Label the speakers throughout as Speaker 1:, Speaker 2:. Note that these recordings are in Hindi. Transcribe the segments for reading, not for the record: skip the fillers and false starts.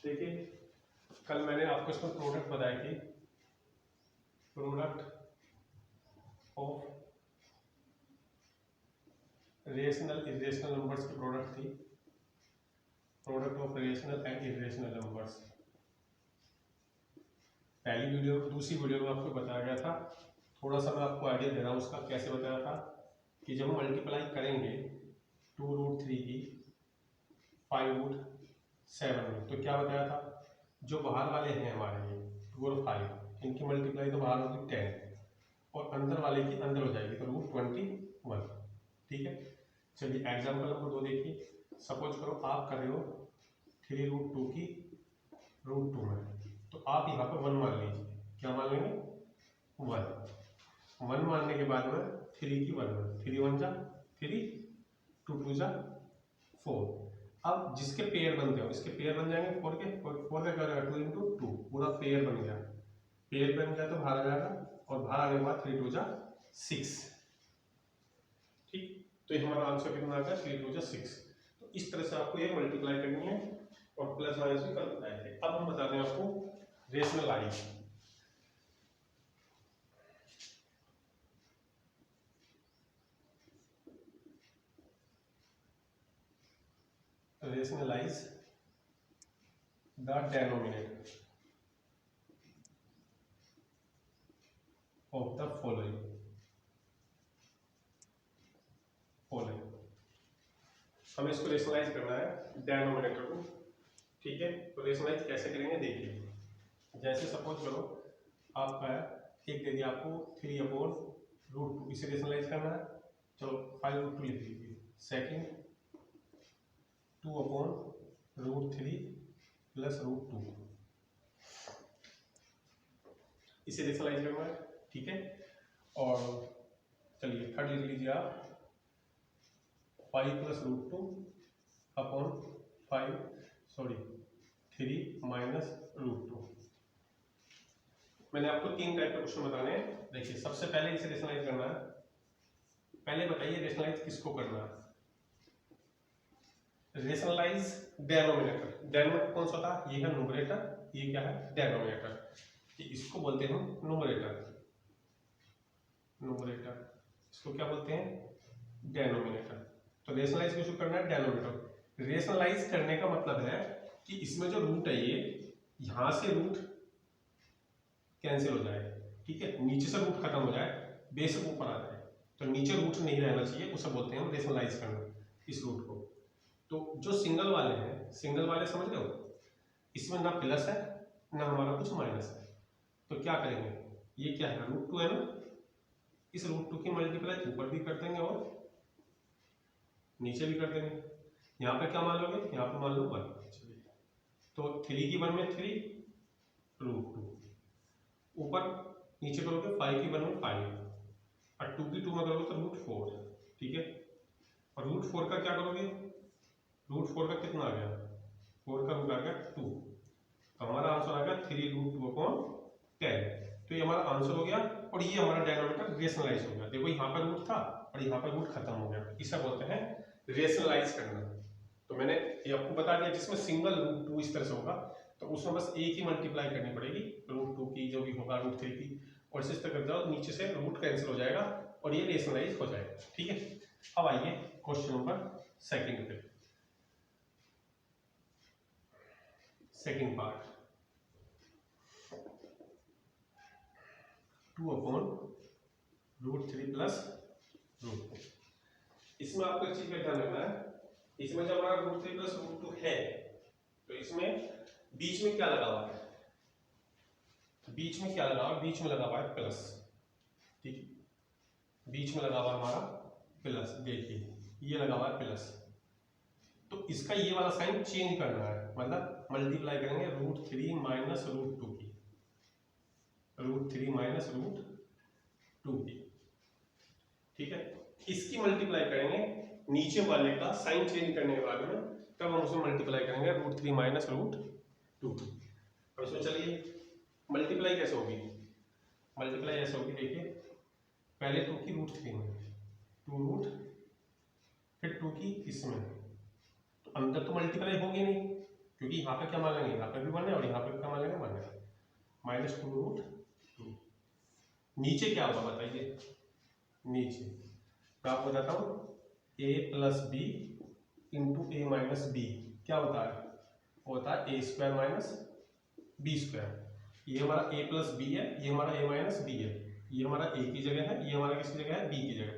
Speaker 1: देखिए कल मैंने आपको इसमें प्रोडक्ट बताई थी, product of rational irrational numbers की प्रोडक्ट थी, product of rational and irrational numbers. पहली वीडियो दूसरी वीडियो में आपको बताया गया था, थोड़ा सा मैं आपको आइडिया दे रहा हूँ उसका कैसे बताया था कि जब हम मल्टीप्लाई करेंगे 2√3 की 5√7 में, तो क्या बताया था, जो बाहर वाले हैं हमारे ये 2 और 5, इनकी मल्टीप्लाई तो बाहर होगी 10 और अंदर वाले की अंदर हो जाएगी तो √21। ठीक है, चलिए एग्जाम्पल नंबर 2 देखिए। सपोज करो आप कर रहे हो 3√2 की √2 में, तो आप यहाँ पर 1 मान लीजिए। क्या मान लेंगे? 1 मानने के बाद में 3 की 1 3 1 जा 3, 2 2 जा 4। अब जिसके पेयर बनते हो इसके पेयर बन जाएंगे 4 के, 4 का क्या हो जाएगा 2 इंटू 2, पूरा पेयर बन गया। पेयर बन गया तो बाहर आ जाएगा और बाहर आने के बाद 3 2 जा 6। ठीक, तो ये हमारा आंसर कितना आ गया 3 2 जा 6। तो इस तरह से आपको ये मल्टीप्लाई करनी है और प्लस माइनस भी कर बताए थे। अब हम बता दें आपको rationalise. Rationalise the denominator of the following. हमें इसको रेशनलाइज करना है डेनोमिनेटर को। ठीक है, तो रेशनलाइज कैसे करेंगे देखिए। जैसे सपोज करो आपका एक दे दिया आपको 3/√2, इसे रेशनलाइज करना है। चलो 5√2 लिख लीजिए। सेकेंड 2/√3 प्लस √2, इसे रेशनलाइज करना है। ठीक है, और चलिए थर्ड लिख लीजिए आप 5 + √2 अपॉन 3 - √2। मैंने आपको 3 टाइप के क्वेश्चन बताने हैं। देखिए सबसे पहले इसे रेशनलाइज करना है। पहले बताइए रेशनलाइज किसको करना है? Rationalise denominator. डेनोमिनेटर कौन सा था? ये है न्यूमरेटर, ये क्या है? डेनोमिनेटर। इसको बोलते हैं न्यूमरेटर। न्यूमरेटर इसको क्या बोलते हैं? डेनोमिनेटर। तो रेशनलाइज किसको करना है? डेनोमिनेटर। रेशनलाइज करने का मतलब है कि इसमें जो रूट है ये यहां से रूट कैंसिल हो जाए। ठीक है, नीचे से रूट खत्म हो जाए, बेशक ऊपर आ जाए, तो नीचे रूट नहीं रहना चाहिए, उसे बोलते हैं हम रेशनलाइज करना, इस रूट को। तो जो सिंगल वाले हैं, सिंगल वाले समझ रहे हो, इसमें ना प्लस है ना हमारा कुछ माइनस है, तो क्या करेंगे? ये क्या है? √2 है ना, इस √2 की मल्टीप्लाई ऊपर भी कर देंगे और नीचे भी कर देंगे। यहाँ पे क्या मान लोगे? यहाँ पे मान लो 1। तो 3 की 1 में 3 √2, ऊपर नीचे करोगे 5 की 1 में 5 और 2 की 2 में करोगे तो √4। ठीक है, और √4 का क्या करोगे? √4 का कितना आ गया? 4 का रूट आ गया 2, तो हमारा आंसर आ गया 3√2/10। तो ये हमारा आंसर हो गया और ये हमारा डेनोमिनेटर रेशनलाइज हो गया। देखो यहाँ पर रूट था और यहाँ पर रूट खत्म हो गया, इसे बोलते हैं रेशनलाइज करना। तो मैंने ये आपको बता दिया, जिसमें सिंगल √2 इस तरह से होगा तो उसमें बस एक ही मल्टीप्लाई करनी पड़ेगी √2 की, जो भी होगा √3 की, और इसे इस तरह कर जाओ, नीचे से रूट कैंसिल हो जाएगा और ये रेशनलाइज हो जाएगा। ठीक है, अब आइए क्वेश्चन नंबर सेकंड पे। Second part 2/√3 plus √2। इसमें आपको एक चीज का ध्यान रखना है, इसमें जब हमारा √3 प्लस √2 है तो इसमें बीच में क्या लगा हुआ है? बीच में क्या लगा हुआ है? बीच में लगा हुआ है प्लस। ठीक है, बीच में लगा हुआ हमारा प्लस। देखिए ये लगा हुआ है प्लस, तो इसका ये वाला साइन चेंज करना है, मतलब मल्टीप्लाई करेंगे √3 - √2 की, √3 - √2 की। ठीक है, इसकी मल्टीप्लाई करेंगे नीचे वाले का साइन चेंज करने के बाद में, तब हम उसमें मल्टीप्लाई करेंगे √3 - √2 की। अब इसमें चलिए मल्टीप्लाई कैसे होगी? मल्टीप्लाई ऐसे होगी, देखिए पहले 2 की √3 में 2 फिर 2 की इसमें, तो अंदर तो मल्टीप्लाई होगी नहीं क्योंकि यहाँ पे क्या मान लेंगे, यहाँ पे भी 1 है और यहाँ पे क्या मान लेंगे 1 है, -2√2। नीचे क्या होगा बताइए, नीचे मैं आपको बताता हूँ, a + b into a - b क्या होता है, होता है a² - b²। ये हमारा a + b है, ये हमारा a - b है, ये हमारा a की जगह है, ये हमारा किसकी जगह है, b की जगह।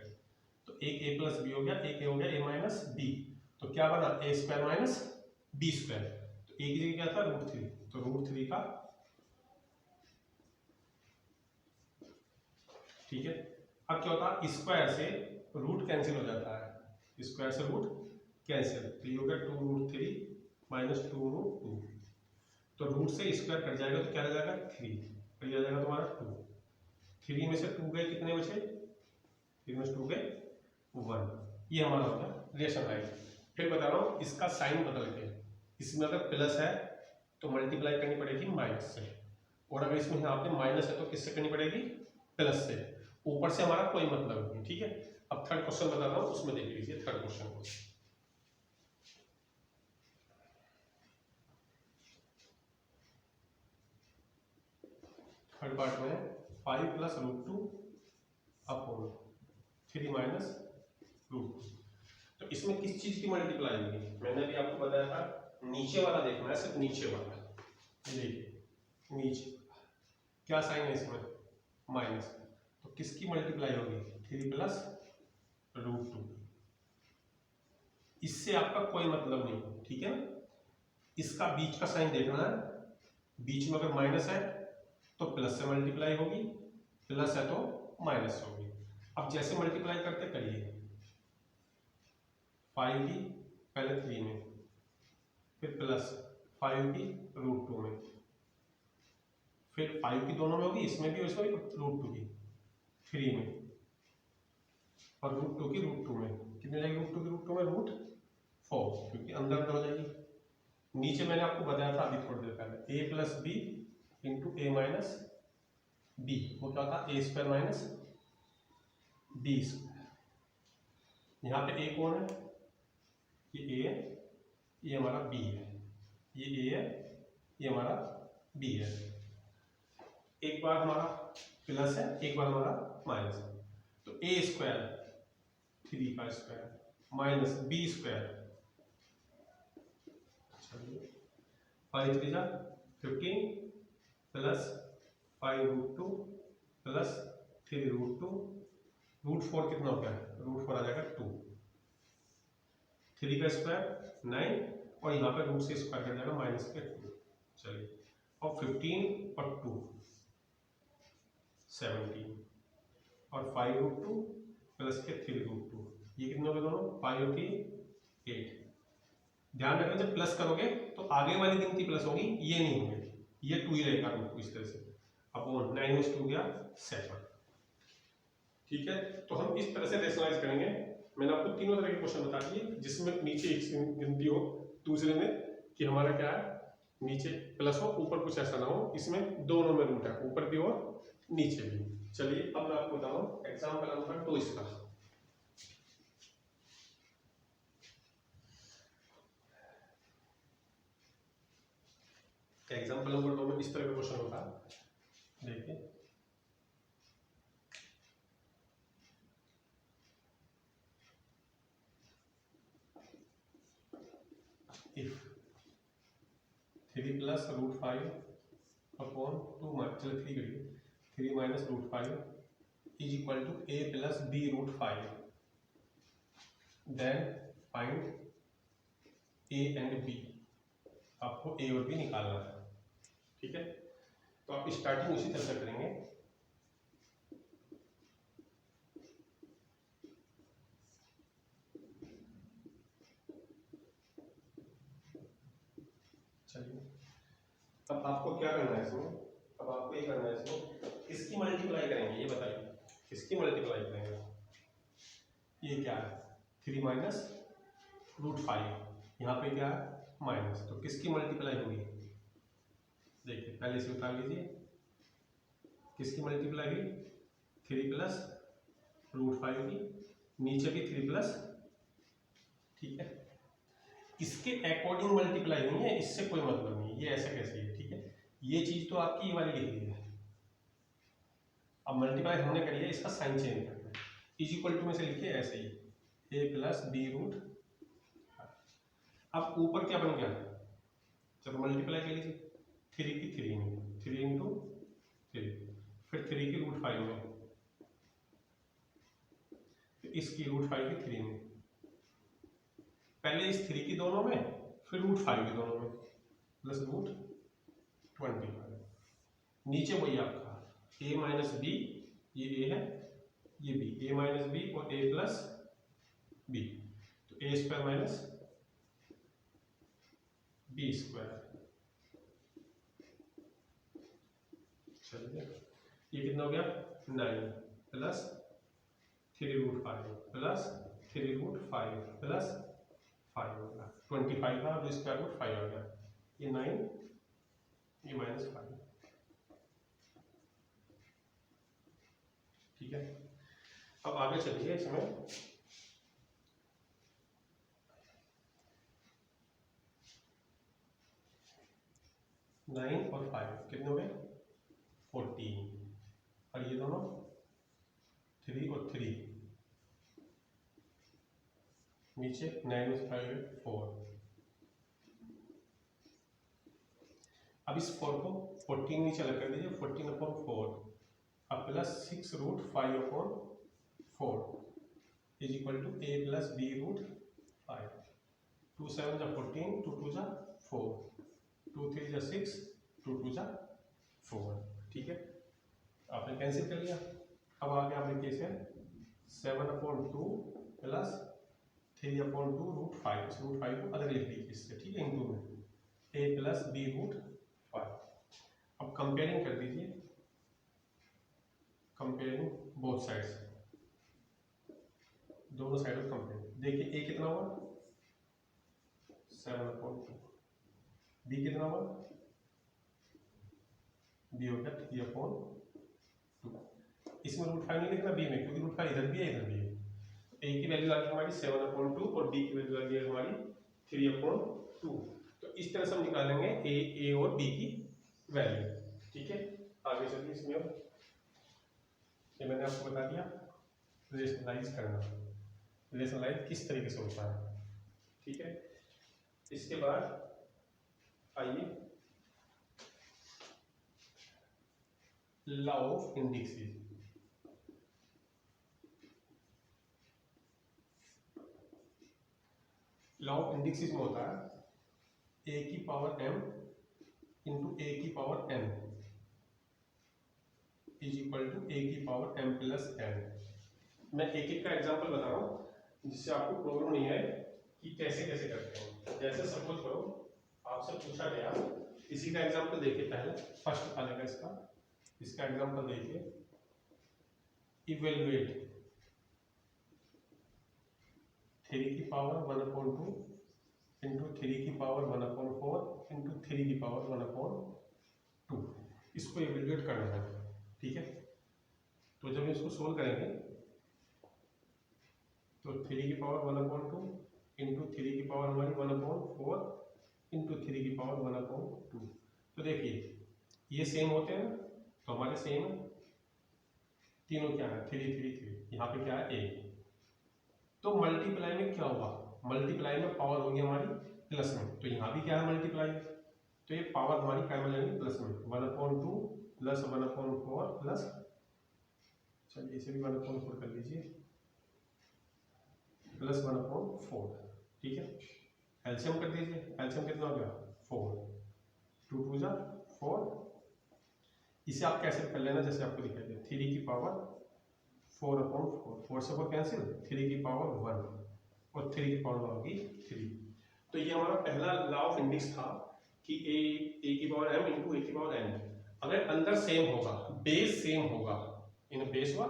Speaker 1: तो एक a + b हो गया, एक हो गया a - b, तो क्या बना a² - b²। तो a की जगह क्या था, √3, तो √3 का, ठीक है। अब क्या होता है, स्क्वायर से रूट कैंसिल हो जाता है, स्क्वायर से रूट कैंसिल, तो ये हो गया 2√3 - 2√2। तो रूट से स्क्वायर कट जाएगा तो क्या रह जाएगा 3, तो ये आ जाएगा तुम्हारा 2। 3 में से 2 गए, कितने बचे, 3 में से 2 गए 1। ये हमारा हो गया रेशनलाइज। फिर बता रहा हूँ इसका साइन बदल के, इसमें अगर प्लस है तो मल्टीप्लाई करनी पड़ेगी माइनस से, और अगर इसमें यहाँ पे माइनस है तो किससे करनी पड़ेगी, प्लस से। ऊपर से हमारा कोई मतलब नहीं, ठीक है। अब थर्ड क्वेश्चन बता रहा हूँ, उसमें देख लीजिए थर्ड क्वेश्चन को। थर्ड पार्ट में 5 + √2 अपॉन 3 - √2। तो इसमें किस चीज की मल्टीप्लाई होगी, मैंने भी आपको बताया था, नीचे वाला देखना है, सिर्फ नीचे वाला। देखिए नीचे क्या साइन है इसमें, माइनस, तो किसकी मल्टीप्लाई होगी, 3 + √2। इससे आपका कोई मतलब नहीं, ठीक है ना। इसका बीच का साइन देखना है, बीच में अगर माइनस है तो प्लस से मल्टीप्लाई होगी, प्लस है तो माइनस होगी। अब जैसे मल्टीप्लाई करते करिए, 5 की पहले 3 में, फिर प्लस 5 की √2 में, फिर 5 की दोनों में होगी, इसमें भी और इसमें भी, √2 की 3 में, और √2 की √2 में, कितने जाएगी √2 की √2 में, √4, क्योंकि अंदर अंदर हो जाएगी। नीचे मैंने आपको बताया था अभी थोड़ी देर पहले, a + b into a - b, वो क्या होता है, a² - b²। यहाँ पे a कौन है, ये a है, ये हमारा b है, ये a है, ये हमारा b है। एक बार हमारा प्लस है, एक बार हमारा माइनस है, तो a² 3 का स्क्वायर माइनस b², 5 3 जा 15 प्लस 5√2 प्लस 3√2, √4 कितना हो गया, √4 आ जाएगा 2, 3 का स्क्वायर 9, और यहाँ पे रूट से स्क्वायर कर जाएगा माइनस के 2। चलिए, और 15 और 2 17, और 5√2 प्लस के 3√2, ये कितने हो गए दोनों, 5 और 3 8। ध्यान रखना जब प्लस करोगे तो आगे वाली गिनती प्लस होगी, ये नहीं होगी, ये 2 ही रहेगा √2 इस तरह से, अपॉन 9 में 2 गया 7। ठीक है, तो हम इस तरह से रेशनलाइज करेंगे। मैंने आपको तीनों तरह के क्वेश्चन बता दिए, जिसमें नीचे एक गिनती हो, दूसरे में कि हमारा क्या है, नीचे प्लस हो, ऊपर कुछ ऐसा ना हो, इसमें दोनों में रूट है, ऊपर भी और नीचे भी। चलिए अब मैं आपको बताऊं एग्जाम्पल नंबर 2 इसका। एग्जाम्पल नंबर 2 में इस तरह का क्वेश्चन होता है, देखिए if 3 + √5 अपॉन 2 चलो 3 करिए, 3 - √5 is equal to a + b √5, then find a and b। आपको a और b निकालना है, ठीक है। तो आप स्टार्टिंग उसी तरह से करेंगे। चलिए अब आपको क्या करना है इसमें, अब आपको ये करना है इसमें, किसकी मल्टीप्लाई करेंगे ये बताइए, किसकी मल्टीप्लाई करेंगे। ये क्या है 3 - √5, यहाँ पे क्या है माइनस, तो किसकी मल्टीप्लाई होगी, देखिए पहले से उतार लीजिए, किसकी मल्टीप्लाई हुई 3 + √5 की, नीचे भी 3 प्लस, ठीक है। इसके अकॉर्डिंग मल्टीप्लाई हुई है, इससे कोई मतलब नहीं, ये ऐसा कैसे है, ठीक है। ये चीज तो आपकी ये वाली लिख दी है, अब मल्टीप्लाई हमने करी है, इसका साइन चेंज करना है, इज इक्वल टू में से लिखिए ऐसे ही a प्लस बी रूट। अब ऊपर क्या बन गया, चलो मल्टीप्लाई कर लीजिए, 3 की 3 में 3 इंटू 3, फिर 3 की रूट 5 में, फिर इसकी रूट 5 की 3 में, पहले इस 3 की दोनों में, फिर रूट 5 की दोनों में, प्लस रूट 25। नीचे वही आपका a माइनस बी, ये a है ये b, a माइनस बी और a प्लस बी, तो a square minus b square. चलिए ये कितना हो गया 9 plus 3 root 5 plus 3 root 5 plus 5 होगा 25 का, और स्क्वायर रूट 5 हो गया, ये 9 ये माइनस 5, ठीक है। अब आगे चलिए, इसमें नाइन और 5 कितने हो गए 14, और ये दोनों 3 और 3, नीचे 9 में 5 4। अब इस 4 को 14 नीचे अलग कर दीजिए, 14/4, अब plus 6 root 5/4 is equal to a plus b root 5, 2 7 जा 14, 2 2 जा 4, 2 3 जा 6, 2 2 जा 4, ठीक है। आपने कैंसिल कर लिया, अब आगे आप लिखिए इसे 7/2 प्लस 3/2 रूट 5, इस रूट 5 को अलग लिख लीजिए इससे, ठीक है, इंटू में a प्लस बी रूट 5। अब कंपेयरिंग कर दीजिए, कंपेयरिंग बोथ साइड्स, दोनों साइड में कंपेयर, देखिए a कितना हुआ 7/2, b कितना हुआ b हो गया 3/2, इसमें रूट 5 नहीं लिखना b में, क्योंकि रूट 5 इधर भी है इधर भी है। a की वैल्यू आ गई हमारी 7/2 और b की वैल्यू आ गई हमारी 3/2, तो इस तरह से हम निकालेंगे a और b की वैल्यू, ठीक है। आगे चलिए, इसमें अब ये मैंने आपको बता दिया रेशनलाइज करना, रेशनलाइज किस तरीके से होता है, ठीक है। इसके बाद आइए law of indices, law of indices में होता है a की पावर m इंटू a की power n is equal to a की पावर m प्लस n। मैं एक एक का एग्जांपल बता रहा हूँ जिससे आपको प्रॉब्लम नहीं आए कि कैसे कैसे करते हैं। जैसे सपोज करो आपसे पूछा गया, इसी का एग्जांपल देखिए, पहले फर्स्ट आ जाएगा इसका एग्जांपल देखिए, इवेलुएट 3 की पावर 1/2 इंटू 3 की पावर 1/4 इंटू 3 की पावर 1/2, इसको इवेलुएट करना है, ठीक है। तो जब इसको सोल्व करेंगे तो 3 की पावर 1/2 इंटू 3 की पावर हमारी 1/4 इंटू 3 की पावर 1/2, तो देखिए ये सेम होते हैं ना, तो हमारे सेम है, तीनों क्या है 3 3 3, यहाँ पे क्या है a, तो मल्टीप्लाई में क्या हुआ, मल्टीप्लाई में पावर होगी हमारी प्लस में, तो यहाँ भी क्या है मल्टीप्लाई, तो ये पावर हमारी क्या मिलेगी प्लस में, 1/2 प्लस 1/4 प्लस, चलिए इसे भी 1/4 कर लीजिए, प्लस 1/4, ठीक है। एलसीएम कर दीजिए, एलसीएम कितना हो गया 4, 2 2 जा 4, इसे आप कैसे कर लेना जैसे आपको दिखाई दे, 3 की पावर 4/4, 4 से 4 कैंसिल, 3 की पावर 1 और 3 की पावर होगी 3। तो ये हमारा पहला लॉ ऑफ इंडिक्स था कि a की पावर m इंटू a की पावर n, अगर अंदर सेम होगा, बेस सेम होगा, इन बेस हुआ,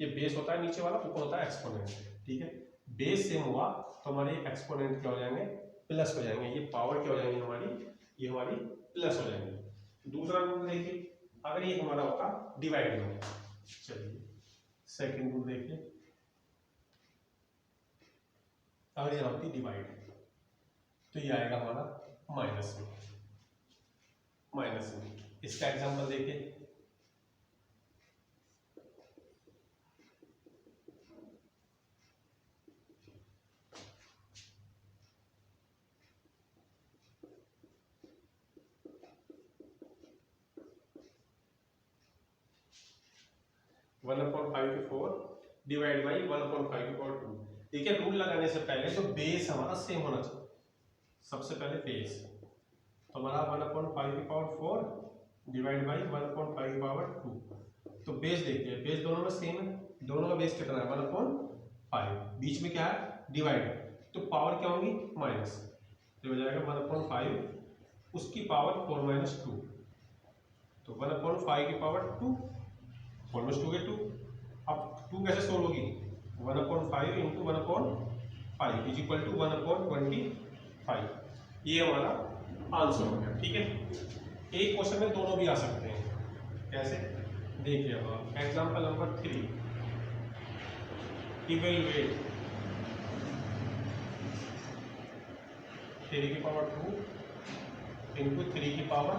Speaker 1: ये बेस होता है नीचे वाला, ऊपर होता है एक्सपोनेंट, ठीक है। बेस सेम हुआ तो हमारे एक्सपोनेंट क्या हो जाएंगे प्लस हो जाएंगे, ये पावर क्या हो जाएंगे हमारी, ये हमारी प्लस हो जाएंगे। दूसरा रूल देखिए, अगर ये हमारा होगा डिवाइड में, चलिए सेकंड रूल देखिए, अगर ये होती डिवाइड, तो ये आएगा हमारा माइनस में। इसका एग्जांपल देखिए, वन अपॉन 5/4 डिवाइड बाई 1/5/2। देखिए रूल लगाने से पहले तो बेस हमारा सेम होना चाहिए, सबसे पहले बेस। तो हमारा 1/5/4 डिवाइड बाई 1/5/2। तो बेस देखिए, बेस दोनों में सेम है, दोनों का बेस कितना है 1/5, बीच में क्या है डिवाइड, तो पावर क्या होंगी माइनस, तो हो जाएगा 1/5 उसकी पावर 4 - 2, तो 1/5 की पावर 2 ऑलमोस्ट 2 के 2। अब 2 कैसे सोल्व होगी, 1/5 इंटू 1/5 इज इक्वल टू 1/25। ये हमारा आंसर हो गया। ठीक है, एक क्वेश्चन में दोनों भी आ सकते हैं, कैसे देखिए। अब एग्जांपल नंबर 3, इवेलुएट 3 की पावर 2 इंटू 3 की पावर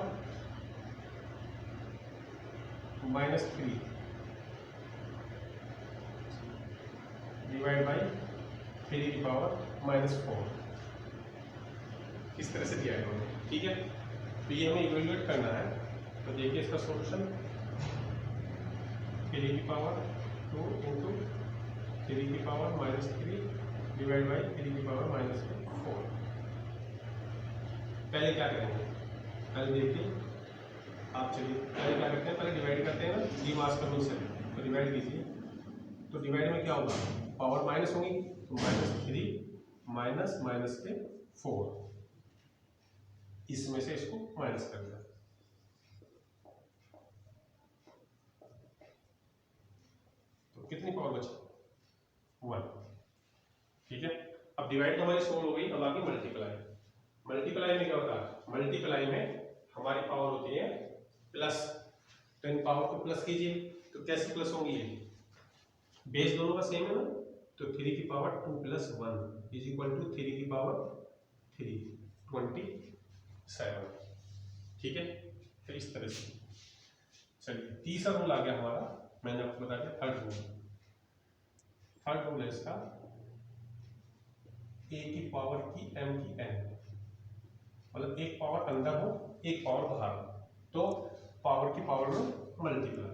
Speaker 1: -3 डिवाइड बाई 3 की पावर -4। इस तरह से दिया है, ठीक है। तो ये हमें इवेल्युएट करना है, तो देखिए इसका सॉल्यूशन 3 की पावर 2 इंटू 3 की पावर -3 डिवाइड बाई 3 की पावर -4। पहले क्या करेंगे, पहले देखिए आप, चलिए पहले क्या करते हैं, पहले डिवाइड करते हैं ना, जी मास का रूल से, तो डिवाइड कीजिए। तो डिवाइड में क्या होगा, पावर माइनस होगी, तो -3 माइनस के 4, इसमें से इसको माइनस कर दिया, तो कितनी पावर बची 1। ठीक है, अब डिवाइड हमारी सोल्व हो गई, अब आगे मल्टीप्लाई। मल्टीप्लाई में क्या होता है, मल्टीप्लाई में हमारी पावर होती है प्लस, तो इन पावर को प्लस कीजिए, तो कैसे प्लस होंगी, ये बेस दोनों का सेम है ना, तो 3 की पावर 2 + 1 इज इक्वल टू 3 की पावर 3 27। ठीक है, तो इस तरह से। चलिए तीसरा रूल आ गया हमारा, मैंने आपको बता दिया थर्ड रूल है इसका, a की पावर की m की n, मतलब एक पावर अंदर हो एक पावर बाहर हो, तो पावर की पावर में मल्टीप्लाई।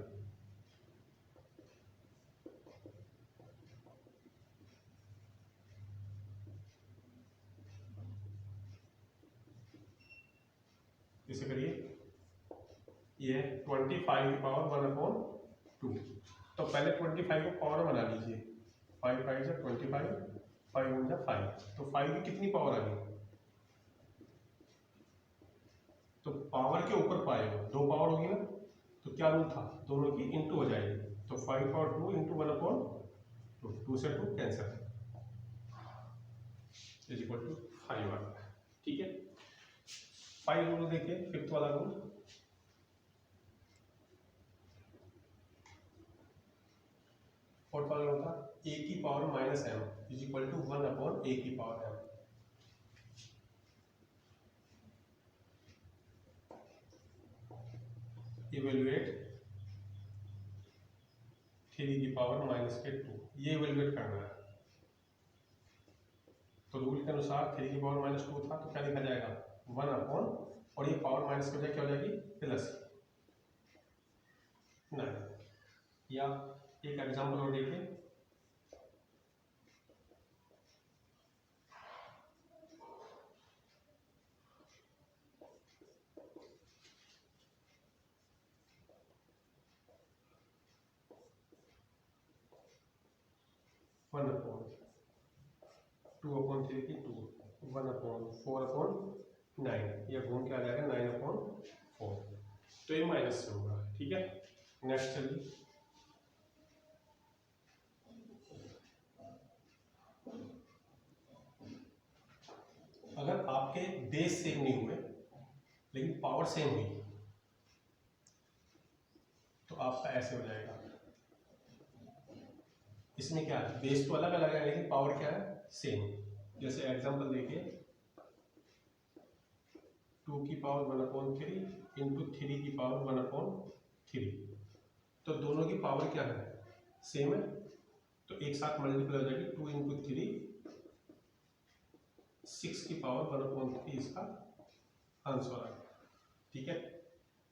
Speaker 1: इसे करिए, ये 25 की पावर 1/2, तो पहले 25 को पावर बना लीजिए, 5 5 से 25, 5 1 जा 5, तो 5 की कितनी पावर आ गई, तो पावर के ऊपर पाएगा, 2 पावर होगी ना, तो क्या रूल था, दोनों की इंटू हो जाएगी, तो 5/2 इंटू 1/2, 2 से 2 कैंसिल इज इक्वल टू 5 आ गया। ठीक है, 5 रूल देखिए, फिफ्थ वाला रूल, फोर्थ वाला होगा a की power -m is equal to 1/a की पावर m। इवेल्युएट 3 की पावर -2, ये इवेल्युएट करना है, तो रूल के अनुसार 3 की पावर -2 था, तो क्या लिखा जाएगा 1/, और ये पावर माइनस हो जाए, क्या हो जाएगी प्लस 9। या एक एग्जांपल और देखिए, वन अपॉन 2/3 की 2, 1/4/9, यह घूम के आ जाएगा 9/4, तो ये माइनस से होगा। ठीक है, नेक्स्ट चलिए, अगर आपके बेस सेम नहीं हुए लेकिन पावर सेम हुई, तो आपका ऐसे हो जाएगा, इसमें क्या है, बेस तो अलग अलग है लेकिन पावर क्या है सेम। जैसे एग्जांपल देखिए, 2 की पावर 1/3 इंटू 3 की पावर 1/3। तो दोनों की पावर क्या है, सेम है, तो एक साथ मल्टीप्लाई हो जाएगी। 2 इंटू 3 6 की पावर 1/3 इसका आंसर है। ठीक है,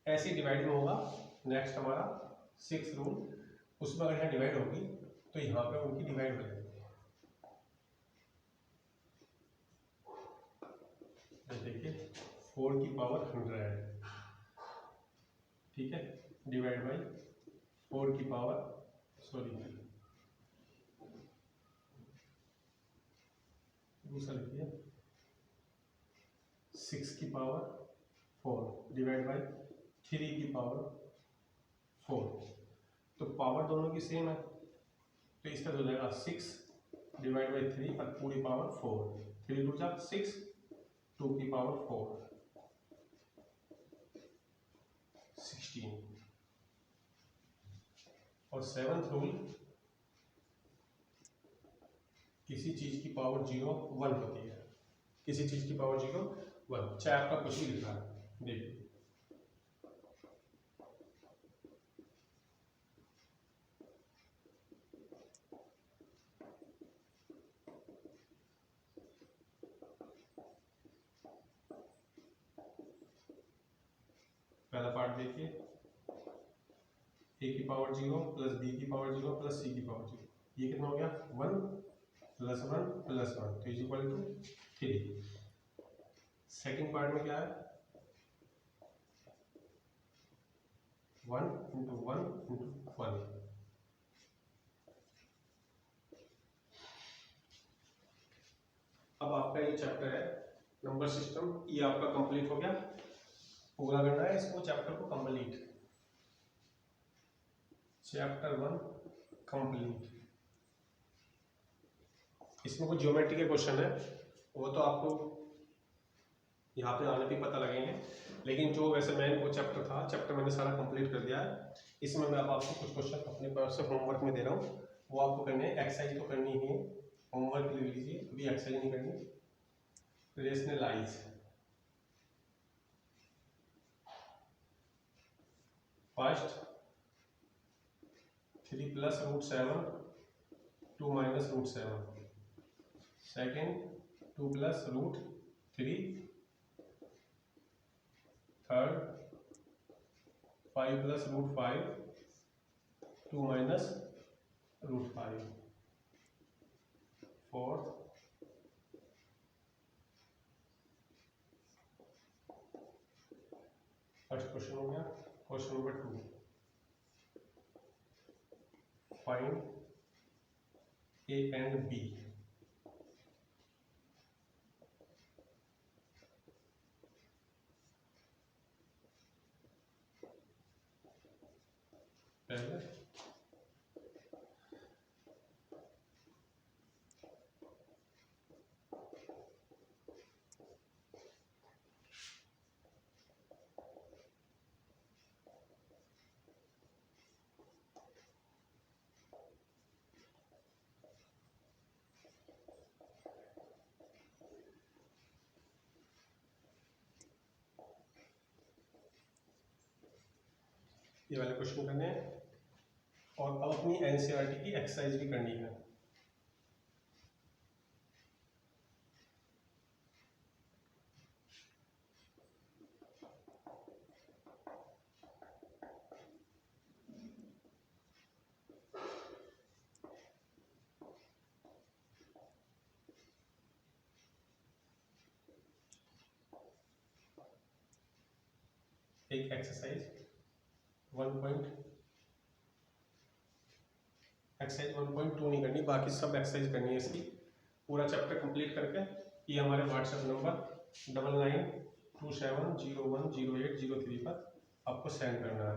Speaker 1: ऐसे डिवाइड में होगा। नेक्स्ट हमारा 6 रूल, उसमें अगर यहाँ डिवाइड होगी तो यहाँ पे उनकी डिवाइड हो जाएगी। देखिए 4 की पावर 100, ठीक है, डिवाइड बाई 4 की पावर दूसरा लिखिए 6 की पावर 4 डिवाइड बाई 3 की पावर 4। तो पावर दोनों की सेम है, तो इसका हो जाएगा 6 डिवाइड बाई 3 और पूरी पावर 4। 3 टू जा 6, 2 की पावर 4 16। और 7th रूल, किसी चीज की पावर 0 1 होती है, किसी चीज की पावर 0 1, चाहे आपका कुछ भी लिखा है। देखिए पहला पार्ट देखिए, a की पावर 0 प्लस b की पावर 0 प्लस c की पावर 0, ये कितना हो गया 1 प्लस 1 प्लस 1, तो is equal to 3। Second part में क्या है 1 इंटू 1 इंटू 1। अब आपका ये चैप्टर है नंबर सिस्टम, ये आपका कंप्लीट हो गया। पूरा करना है इसको, चैप्टर को कंप्लीट, चैप्टर 1 कंप्लीट। इसमें कुछ ज्योमेट्री के क्वेश्चन है, वो तो आपको यहाँ पे आने पे पता लगेंगे, लेकिन जो वैसे मेन वो चैप्टर था, चैप्टर मैंने सारा कंप्लीट कर दिया है। इसमें मैं अब आपको कुछ क्वेश्चन अपने पास से होमवर्क में दे रहा हूँ, वो आपको करने हैं। एक्सरसाइज तो करनी ही है, होमवर्क ले लीजिए, अभी एक्सरसाइज नहीं करनी। Rationalise, first 3 plus root 7 2 minus root 7, second 2 plus root 3, third 5 plus root 5 2 minus root 5, fourth first question हो गया। Question number 2, find a and b. पहले ये वाले क्वेश्चन करने हैं, और अब अपनी एनसीईआरटी की एक्सरसाइज भी करनी है। एक एक्सरसाइज 1.2 नहीं करनी, बाकी सब एक्सरसाइज करनी है इसकी। पूरा चैप्टर कंप्लीट करके ये हमारे व्हाट्सएप नंबर 9927010803 पर आपको सेंड करना है।